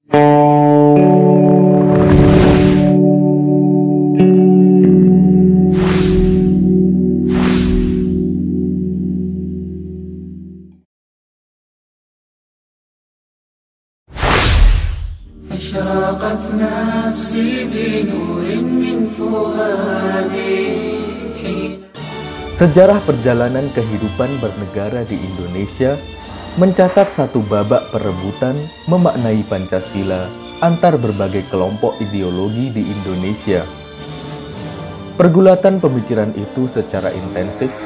أشرقت نفسي بنور من فؤادي. Sejarah perjalanan kehidupan bernegara di Indonesia mencatat satu babak perebutan memaknai Pancasila antar berbagai kelompok ideologi di Indonesia. Pergulatan pemikiran itu secara intensif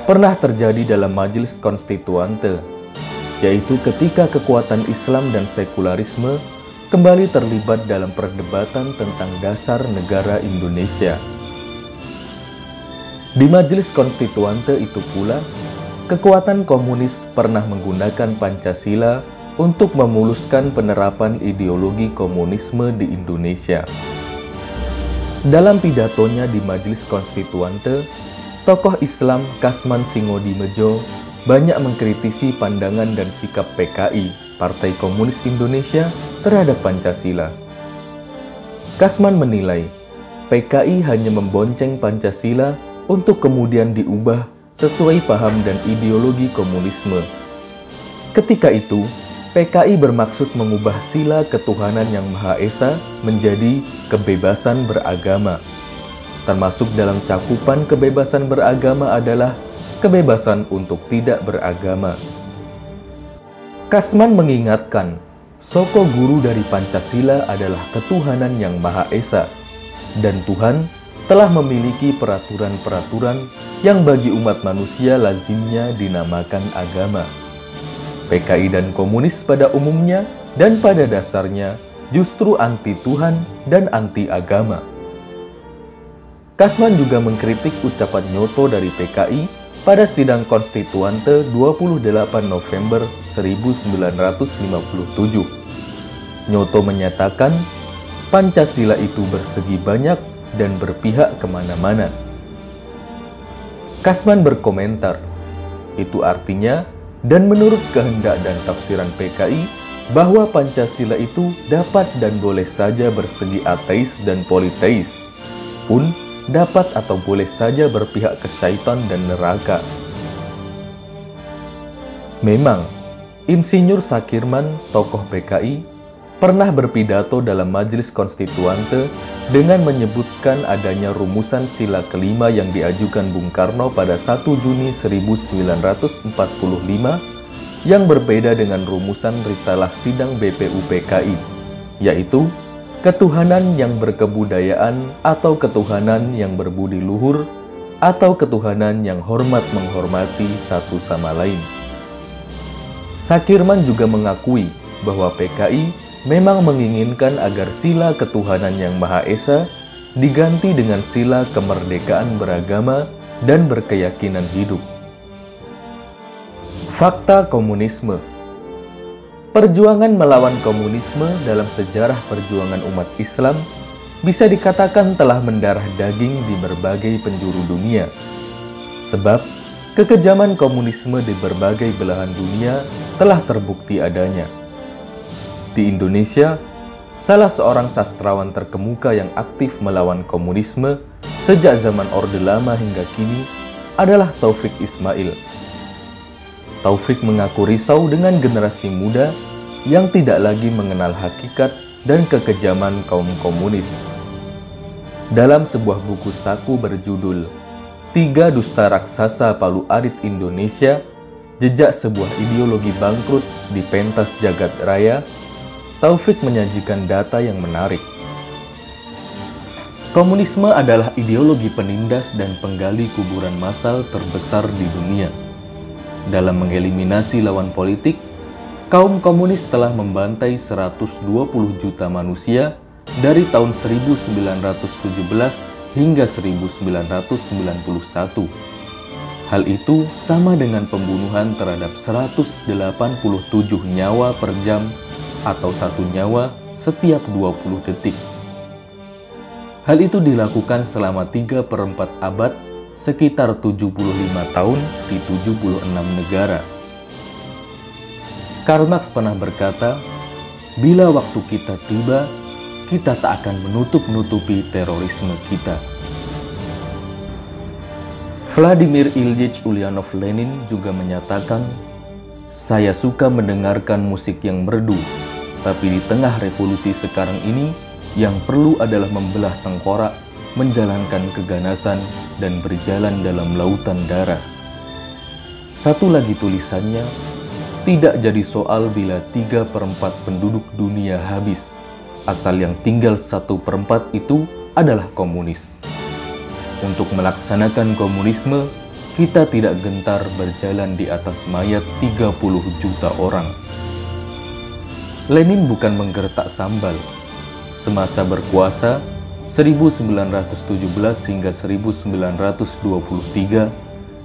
pernah terjadi dalam Majelis Konstituante, yaitu ketika kekuatan Islam dan sekularisme kembali terlibat dalam perdebatan tentang dasar negara Indonesia. Di Majelis Konstituante itu pula, kekuatan komunis pernah menggunakan Pancasila untuk memuluskan penerapan ideologi komunisme di Indonesia. Dalam pidatonya di Majelis Konstituante, tokoh Islam Kasman Singodimedjo banyak mengkritisi pandangan dan sikap PKI, Partai Komunis Indonesia, terhadap Pancasila. Kasman menilai, PKI hanya membonceng Pancasila untuk kemudian diubah sesuai paham dan ideologi komunisme. Ketika itu, PKI bermaksud mengubah sila ketuhanan yang Maha Esa menjadi kebebasan beragama. Termasuk dalam cakupan kebebasan beragama adalah kebebasan untuk tidak beragama. Kasman mengingatkan, soko guru dari Pancasila adalah ketuhanan yang Maha Esa, dan Tuhan telah memiliki peraturan-peraturan yang bagi umat manusia lazimnya dinamakan agama. PKI dan komunis pada umumnya dan pada dasarnya justru anti Tuhan dan anti agama. Kasman juga mengkritik ucapan Nyoto dari PKI pada sidang konstituante 28 November 1957. Nyoto menyatakan Pancasila itu bersegi banyak dan berpihak kemana-mana. Kasman berkomentar, itu artinya dan menurut kehendak dan tafsiran PKI bahwa Pancasila itu dapat dan boleh saja bersegi ateis dan politeis, pun dapat atau boleh saja berpihak ke syaitan dan neraka. Memang, Insinyur Sakirman, tokoh PKI, pernah berpidato dalam Majelis Konstituante dengan menyebutkan adanya rumusan sila kelima yang diajukan Bung Karno pada 1 Juni 1945 yang berbeda dengan rumusan Risalah Sidang BPU PKI, yaitu ketuhanan yang berkebudayaan atau ketuhanan yang berbudi luhur atau ketuhanan yang hormat menghormati satu sama lain. Sakirman juga mengakui bahwa PKI memang menginginkan agar sila ketuhanan yang Maha Esa diganti dengan sila kemerdekaan beragama dan berkeyakinan hidup. Fakta komunisme. Perjuangan melawan komunisme dalam sejarah perjuangan umat Islam bisa dikatakan telah mendarah daging di berbagai penjuru dunia. Sebab kekejaman komunisme di berbagai belahan dunia telah terbukti adanya. Di Indonesia, salah seorang sastrawan terkemuka yang aktif melawan komunisme sejak zaman Orde Lama hingga kini adalah Taufik Ismail. Taufik mengaku risau dengan generasi muda yang tidak lagi mengenal hakikat dan kekejaman kaum komunis. Dalam sebuah buku saku berjudul 3 Dusta Raksasa Palu Arit Indonesia, Jejak Sebuah Ideologi Bangkrut di Pentas Jagat Raya, Taufik menyajikan data yang menarik. Komunisme adalah ideologi penindas dan penggali kuburan massal terbesar di dunia. Dalam mengeliminasi lawan politik, kaum komunis telah membantai 120 juta manusia dari tahun 1917 hingga 1991. Hal itu sama dengan pembunuhan terhadap 187 nyawa per jam atau 1 nyawa setiap 20 detik. Hal itu dilakukan selama 3/4 abad, sekitar 75 tahun di 76 negara. Karl Marx pernah berkata, bila waktu kita tiba, kita tak akan menutup-nutupi terorisme kita. Vladimir Ilyich Ulyanov Lenin juga menyatakan, "Saya suka mendengarkan musik yang merdu, tapi di tengah revolusi sekarang ini, yang perlu adalah membelah tengkorak, menjalankan keganasan, dan berjalan dalam lautan darah." Satu lagi tulisannya, "Tidak jadi soal bila 3/4 penduduk dunia habis, asal yang tinggal 1/4 itu adalah komunis." Untuk melaksanakan komunisme, kita tidak gentar berjalan di atas mayat 30 juta orang. Lenin bukan menggertak sambal. Semasa berkuasa, 1917 hingga 1923,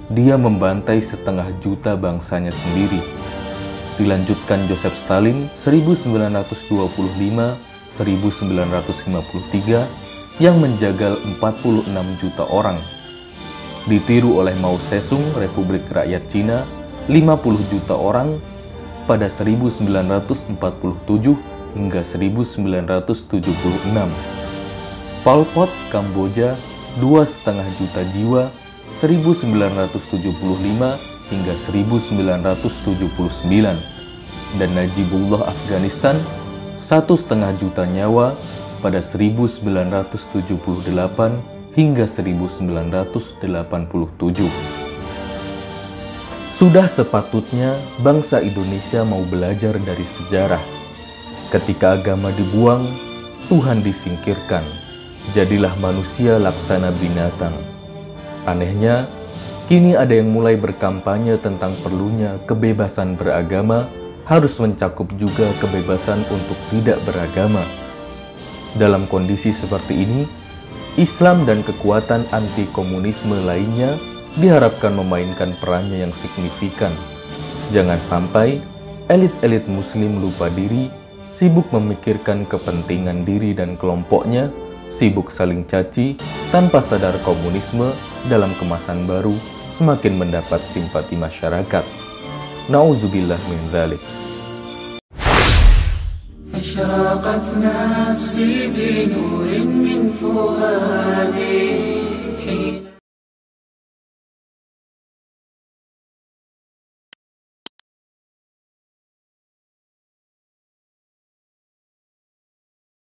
dia membantai 1,5 juta bangsanya sendiri. Dilanjutkan Joseph Stalin 1925-1953 yang menjagal 46 juta orang. Ditiru oleh Mao Zedong Republik Rakyat Cina 50 juta orang pada 1947 hingga 1976. Pol Pot Kamboja 2,5 juta jiwa 1975 hingga 1979, dan Najibullah Afghanistan 1,5 juta nyawa pada 1978 hingga 1987. Sudah sepatutnya bangsa Indonesia mau belajar dari sejarah. Ketika agama dibuang, Tuhan disingkirkan. Jadilah manusia laksana binatang. Anehnya, kini ada yang mulai berkampanye tentang perlunya kebebasan beragama harus mencakup juga kebebasan untuk tidak beragama. Dalam kondisi seperti ini, Islam dan kekuatan anti-komunisme lainnya diharapkan memainkan perannya yang signifikan. Jangan sampai elit-elit muslim lupa diri, sibuk memikirkan kepentingan diri dan kelompoknya, sibuk saling caci, tanpa sadar komunisme dalam kemasan baru semakin mendapat simpati masyarakat. Nauzubillah min dzalik. أشرقت نفسي بنور من فؤادي